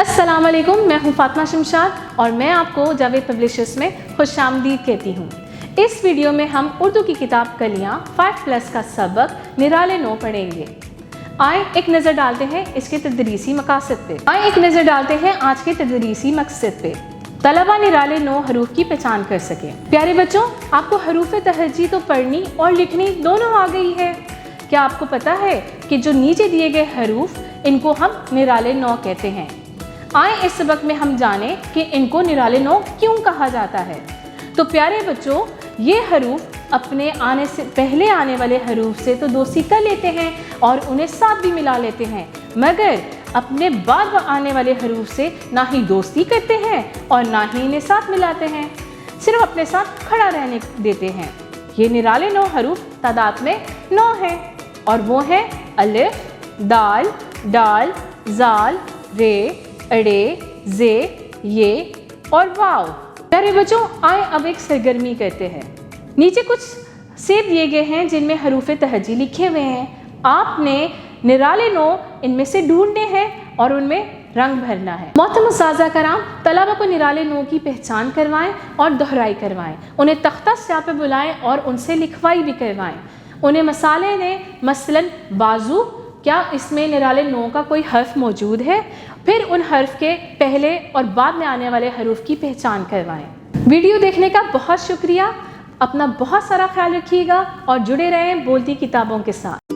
السلام علیکم، میں ہوں فاطمہ شمشاد اور میں آپ کو جاوید پبلشرز میں خوش آمدید کہتی ہوں۔ اس ویڈیو میں ہم اردو کی کتاب کلیاں 5+ کا سبق نرالے نو پڑھیں گے۔ آئیں ایک نظر ڈالتے ہیں اس کے تدریسی مقاصد پہ۔ آج کے تدریسی مقصد پہ۔ طلبہ نرالے نو حروف کی پہچان کر سکیں۔ پیارے بچوں، آپ کو حروف تہجی تو پڑھنی اور لکھنی دونوں آ گئی ہے۔ کیا آپ کو پتا ہے کہ جو نیچے دیے گئے حروف ان کو ہم نرالے نو کہتے ہیں؟ آئیں اس سبق میں ہم جانیں کہ ان کو نرالے نو کیوں کہا جاتا ہے۔ تو پیارے بچوں، یہ حروف اپنے آنے سے پہلے آنے والے حروف سے تو دوستی کر لیتے ہیں اور انہیں ساتھ بھی ملا لیتے ہیں، مگر اپنے بعد آنے والے حروف سے نہ ہی دوستی کرتے ہیں اور نہ ہی انہیں ساتھ ملاتے ہیں، صرف اپنے ساتھ کھڑا رہنے دیتے ہیں۔ یہ نرالے نو حروف تعداد میں 9 ہیں اور وہ ہیں الف، دال، ڈال، زال، رے، اڑے، زے، یہ اور واو۔ پیارے بچوں، آئیں اب ایک سرگرمی کرتے ہیں۔ نیچے کچھ سیب دیے گئے ہیں جن میں حروف تہجی لکھے ہوئے ہیں۔ آپ نے نرالے نو ان میں سے ڈھونڈنے ہیں اور ان میں رنگ بھرنا ہے۔ محترم اساتذہ کرام، طلبہ کو نرالے نو کی پہچان کروائیں اور دہرائی کروائیں، انہیں تختہ سیاہ پہ بلائیں اور ان سے لکھوائی بھی کروائیں۔ انہیں مسالے دیں، مثلاً بازو، کیا اس میں نرالے نو کا کوئی حرف موجود ہے؟ پھر ان حرف کے پہلے اور بعد میں آنے والے حروف کی پہچان کروائیں۔ ویڈیو دیکھنے کا بہت شکریہ، اپنا بہت سارا خیال رکھیے گا اور جڑے رہیں بولتی کتابوں کے ساتھ۔